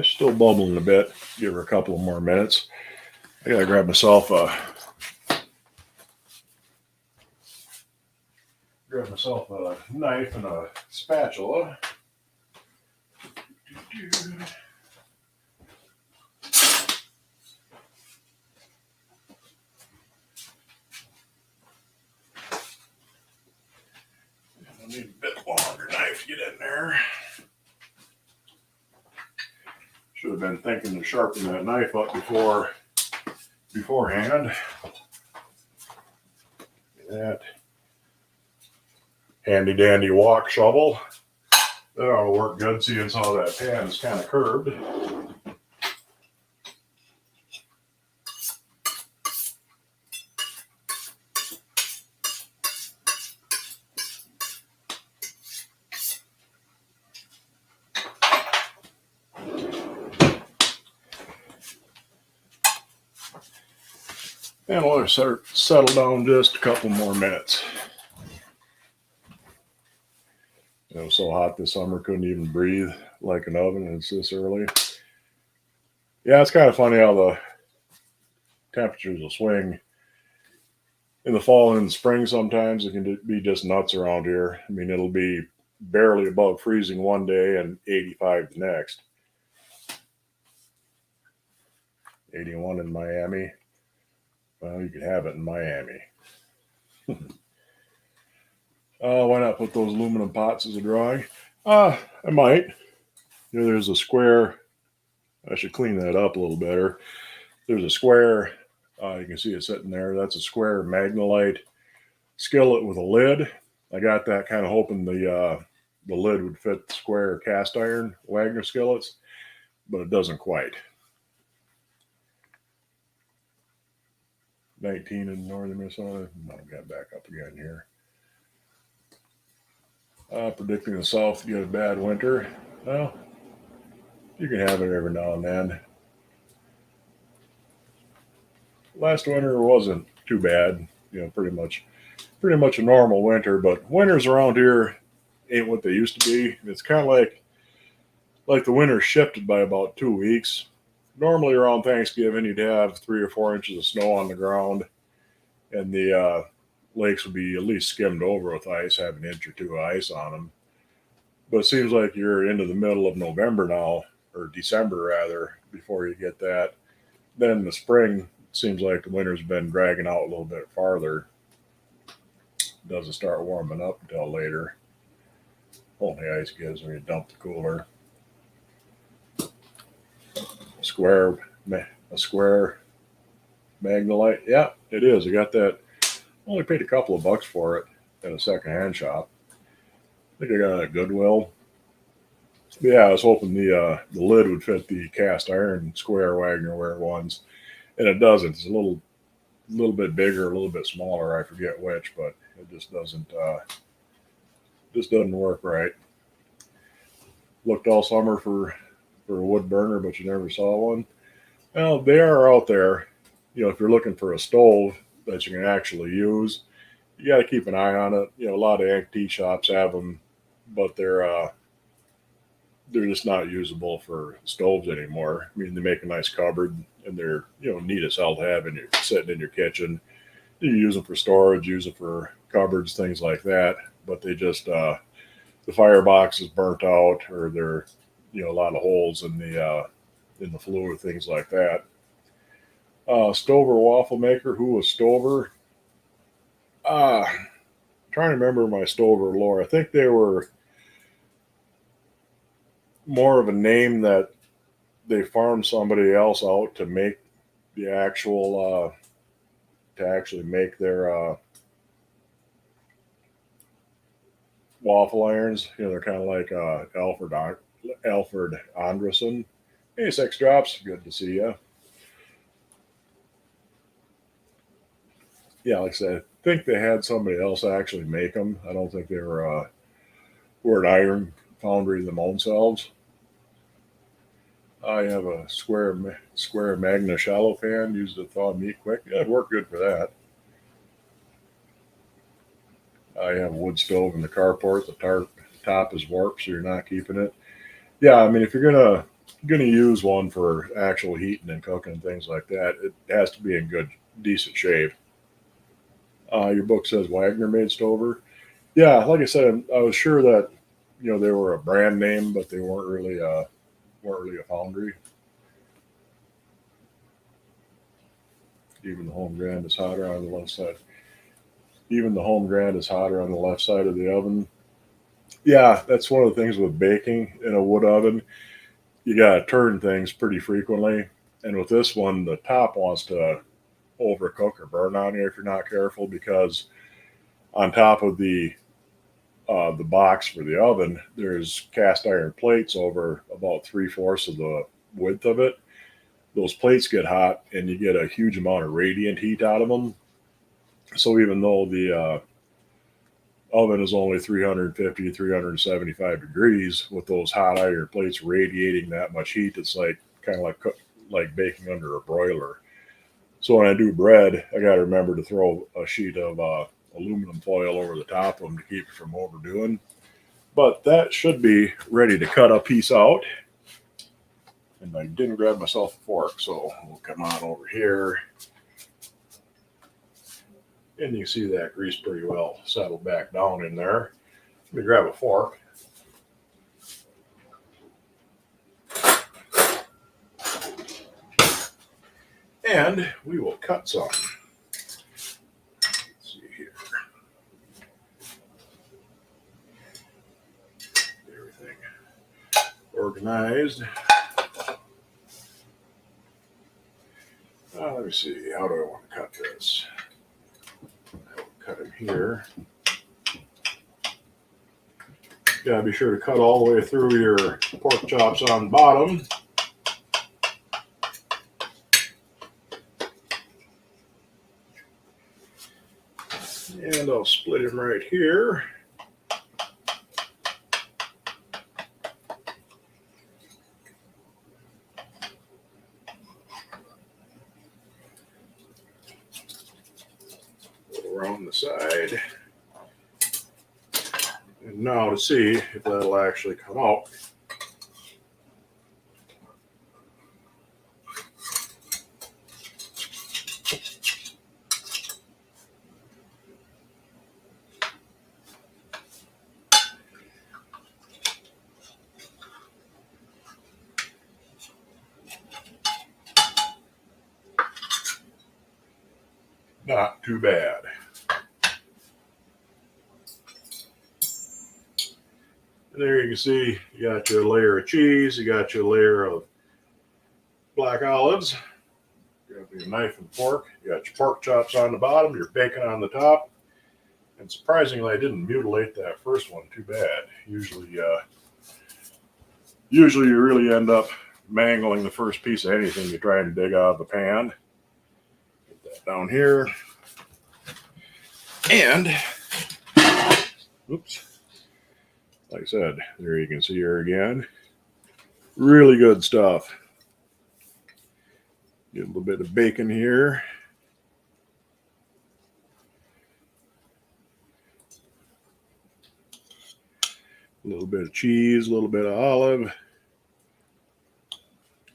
Still bubbling a bit. Give her a couple more minutes. I gotta grab myself a knife and a spatula. I need a bit longer knife to get in there. Should have been thinking to sharpen that knife up beforehand. That handy dandy wok shovel. That ought to work good, seeing how that pan is kind of curved. And we'll let it settle down just a couple more minutes. It was so hot this summer, couldn't even breathe like an oven. And it's this early. Yeah, it's kind of funny how the temperatures will swing in the fall and in the spring. Sometimes it can be just nuts around here. I mean, it'll be barely above freezing one day and 85 the next. 81 in Miami. Well, you could have it in Miami. Why not put those aluminum pots as a drawing? I might. There's a square. I should clean that up a little better. There's a square. You can see it sitting there. That's a square Magnolite skillet with a lid. I got that kind of hoping the lid would fit the square cast iron Wagner skillets, but it doesn't quite. 19 in northern Minnesota. I'll get back up again here. Predicting the South to get a bad winter. Well, you can have it every now and then. Last winter wasn't too bad. Pretty much a normal winter. But winters around here ain't what they used to be. It's kind of like the winter shifted by about 2 weeks. Normally around Thanksgiving, you'd have 3 or 4 inches of snow on the ground, and the lakes would be at least skimmed over with ice, have an inch or two of ice on them. But it seems like you're into the middle of November now, or December rather, before you get that. Then in the spring, it seems like the winter's been dragging out a little bit farther. It doesn't start warming up until later. Only ice gives when you dump the cooler. A square Magnolite. Yeah, it is. I got that. Only paid a couple of bucks for it at a secondhand shop. I think I got it at Goodwill. Yeah, I was hoping the lid would fit the cast iron square Wagnerware ones, and it doesn't. It's a little bit bigger, a little bit smaller. I forget which, but it just doesn't work right. Looked all summer for a wood burner, but you never saw one. Well, they are out there. If you're looking for a stove that you can actually use, you got to keep an eye on it. A lot of antique shops have them, but they're just not usable for stoves anymore. I mean, they make a nice cupboard, and they're neat as hell to have in sitting in your kitchen. You use them for storage, use them for cupboards, things like that. But they just the firebox is burnt out, or they're a lot of holes in the flue, things like that. Stover waffle maker. Who was Stover? Trying to remember my Stover lore. I think they were more of a name that they farmed somebody else out to make the actual to actually make their waffle irons. They're kind of like Alfred Andresen. Hey, 6 drops. Good to see you. Yeah, like I said, I think they had somebody else actually make them. I don't think they were an iron foundry themselves. I have a square Magna shallow pan used to thaw meat quick. Yeah, it worked good for that. I have a wood stove in the carport. The top is warped, so you're not keeping it. Yeah, I mean, if you're gonna use one for actual heating and cooking and things like that, it has to be in good, decent shape. Your book says Wagner made Stover. Yeah, like I said, I was sure that they were a brand name, but they weren't really a foundry. Even the home grand is hotter on the left side. Even the home grand is hotter on the left side of the oven. Yeah, that's one of the things with baking in a wood oven. You got to turn things pretty frequently. And with this one, the top wants to overcook or burn on you if you're not careful, because on top of the box for the oven, there's cast iron plates over about 3/4 of the width of it. Those plates get hot, and you get a huge amount of radiant heat out of them. So even though the oven is only 350, 375 degrees, with those hot iron plates radiating that much heat, it's like kind of like baking under a broiler. So when I do bread, I got to remember to throw a sheet of aluminum foil over the top of them to keep it from overdoing. But that should be ready to cut a piece out. And I didn't grab myself a fork, so we'll come on over here. And you see that grease pretty well settled back down in there. Let me grab a fork. And we will cut some. Let's see here. Everything organized. Let me see. How do I want to cut this? I will cut it here. You gotta be sure to cut all the way through your pork chops on the bottom. And I'll split him right here. Around the side. And now to see if that'll actually come out. Not too bad. And there you can see you got your layer of cheese, you got your layer of black olives, you got your knife and fork, you got your pork chops on the bottom, your bacon on the top. And surprisingly, I didn't mutilate that first one too bad. Usually you really end up mangling the first piece of anything you're trying to dig out of the pan. Get that down here. And, oops, like I said, there you can see her again. Really good stuff. Get a little bit of bacon here. A little bit of cheese, a little bit of olive, a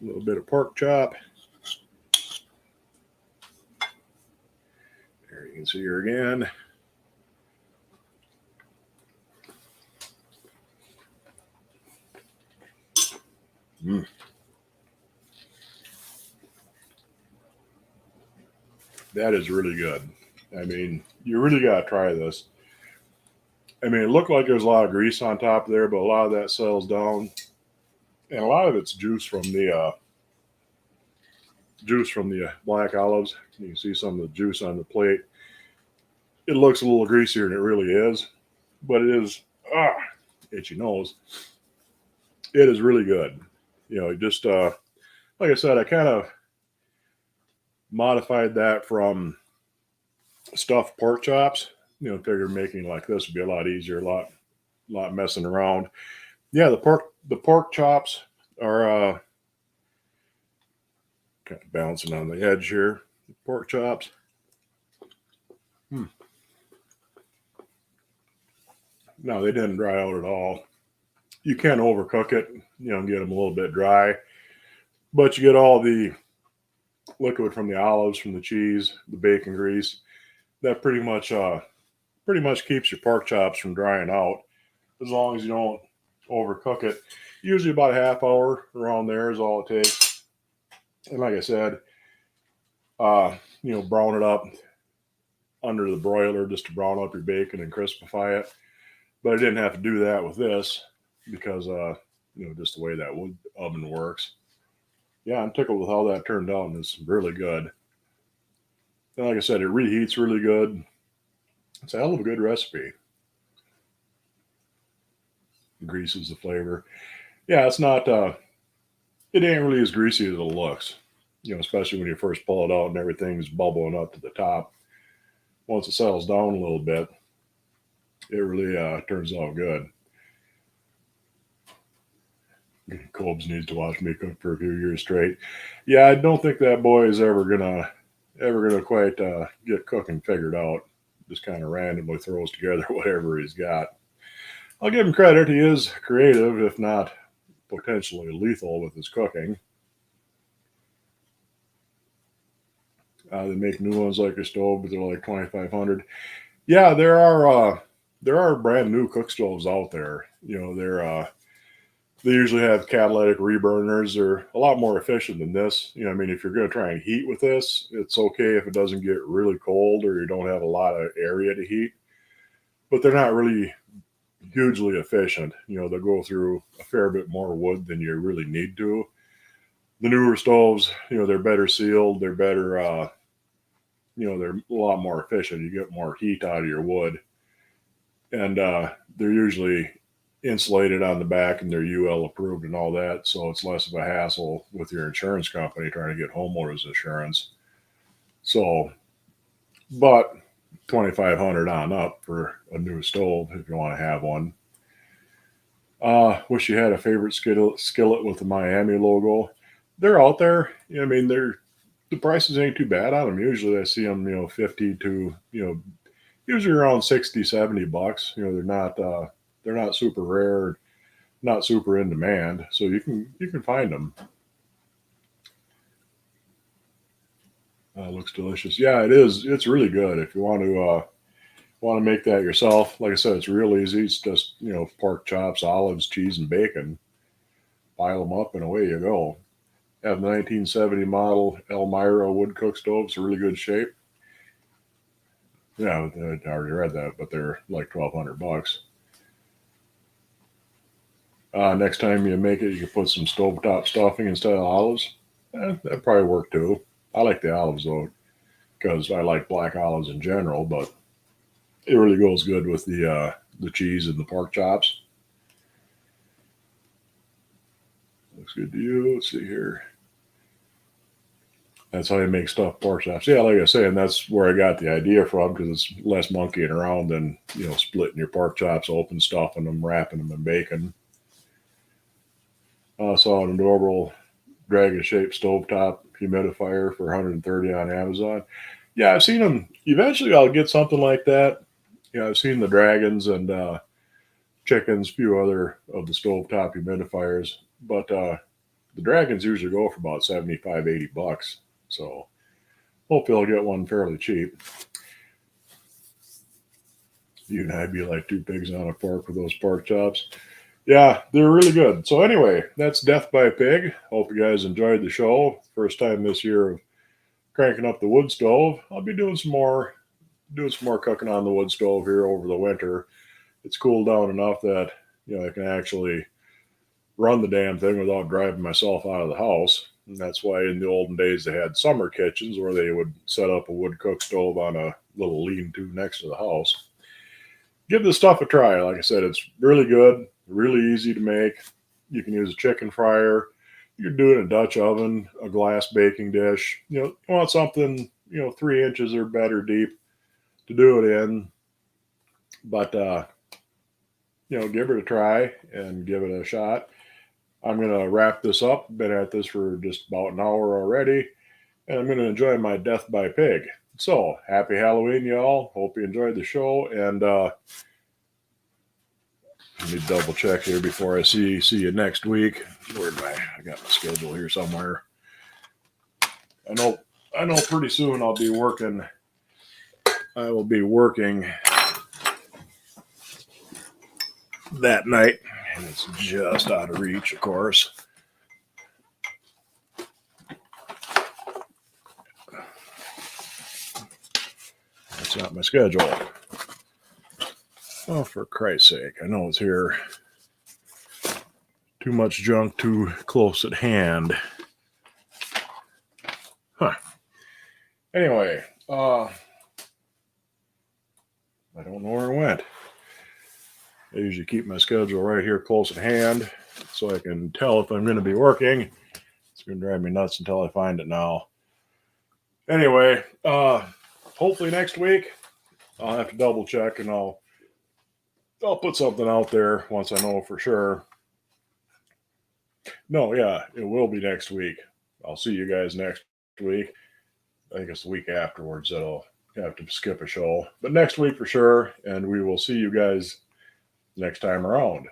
little bit of pork chop. There you can see her again. That is really good. I mean, you really got to try this. I mean, it looked like there's a lot of grease on top there, but a lot of that settles down. And a lot of it's juice from the black olives. You can see some of the juice on the plate. It looks a little greasier than it really is, but it is, itchy nose. It is really good. You know, just, like I said, I kind of modified that from stuffed pork chops. You know, figured making like this would be a lot easier, a lot messing around. Yeah, the pork chops are kind of bouncing on the edge here. The pork chops. No, they didn't dry out at all. You can overcook it, you know, and get them a little bit dry, but you get all the liquid from the olives, from the cheese, the bacon grease. That pretty much keeps your pork chops from drying out, as long as you don't overcook it. Usually about a half hour around there is all it takes. And like I said, you know, brown it up under the broiler just to brown up your bacon and crispify it. But I didn't have to do that with this because, you know, just the way that wood oven works. Yeah, I'm tickled with how that turned out, and it's really good. And like I said, it reheats really good. It's a hell of a good recipe. Greases the flavor. Yeah, it's not, it ain't really as greasy as it looks, you know, especially when you first pull it out and everything's bubbling up to the top. Once it settles down a little bit, it really turns out good. Cobes needs to watch me cook for a few years straight. Yeah, I don't think that boy is ever gonna ever going to quite get cooking figured out. Just kind of randomly throws together whatever he's got. I'll give him credit. He is creative, if not potentially lethal with his cooking. They make new ones like a stove, but they're like 2,500. Yeah, there are brand new cook stoves out there. You know, they usually have catalytic reburners. They're a lot more efficient than this. You know, I mean, if you're going to try and heat with this, it's okay if it doesn't get really cold or you don't have a lot of area to heat. But they're not really hugely efficient. You know, they'll go through a fair bit more wood than you really need to. The newer stoves, you know, they're better sealed. They're better. You know, they're a lot more efficient. You get more heat out of your wood, and they're usually insulated on the back and they're UL approved and all that, so it's less of a hassle with your insurance company trying to get homeowners insurance. So, but 2,500 on up for a new stove if you want to have one. Wish you had a favorite skillet with the Miami logo. They're out there. I mean, the prices ain't too bad on them. Usually, I see them, 50 to usually around 60, $70. They're not super rare, not super in demand, so you can find them. Looks delicious. Yeah, it is. It's really good. If you want to make that yourself, like I said, it's real easy. It's just pork chops, olives, cheese, and bacon. Pile them up, and away you go. Have the 1970 model Elmira wood cook stoves, really good shape. Yeah, I already read that, but they're like $1,200. Next time you make it, you can put some stovetop stuffing instead of olives. That probably work too. I like the olives though, because I like black olives in general, but it really goes good with the cheese and the pork chops. Looks good to you. Let's see here. That's how you make stuffed pork chops. Yeah, like I say, and that's where I got the idea from, because it's less monkeying around than splitting your pork chops open, stuffing them, wrapping them in bacon. I saw an adorable dragon-shaped stovetop humidifier for 130 on Amazon. Yeah, I've seen them. Eventually, I'll get something like that. Yeah, I've seen the dragons and chickens, a few other of the stovetop humidifiers, but the dragons usually go for about 75, $80. So hopefully I'll get one fairly cheap. You and I'd be like two pigs on a fork with those pork chops. Yeah, they're really good. So anyway, that's Death by Pig. Hope you guys enjoyed the show. First time this year of cranking up the wood stove. I'll be doing some more cooking on the wood stove here over the winter. It's cooled down enough that I can actually run the damn thing without driving myself out of the house. And that's why in the olden days they had summer kitchens where they would set up a wood cook stove on a little lean-to next to the house. Give this stuff a try. Like I said, it's really good, really easy to make. You can use a chicken fryer. You can do it in a Dutch oven, a glass baking dish. You want something 3 inches or better deep to do it in. But give it a try and give it a shot. I'm going to wrap this up. Been at this for just about an hour already, and I'm going to enjoy my Death by Pig. So, happy Halloween, y'all. Hope you enjoyed the show, and let me double check here before I see you next week. Where am I? I got my schedule here somewhere. I know pretty soon I'll be working. I will be working that night, and it's just out of reach, of course. That's not my schedule. Oh, for Christ's sake, I know it's here. Too much junk too close at hand. Huh. Anyway, I don't know where it went. I usually keep my schedule right here close at hand so I can tell if I'm going to be working. It's going to drive me nuts until I find it now. Anyway, hopefully next week I'll have to double check and I'll put something out there once I know for sure. No, yeah, it will be next week. I'll see you guys next week. I think it's the week afterwards that I'll have to skip a show. But next week for sure. And we will see you guys next time around.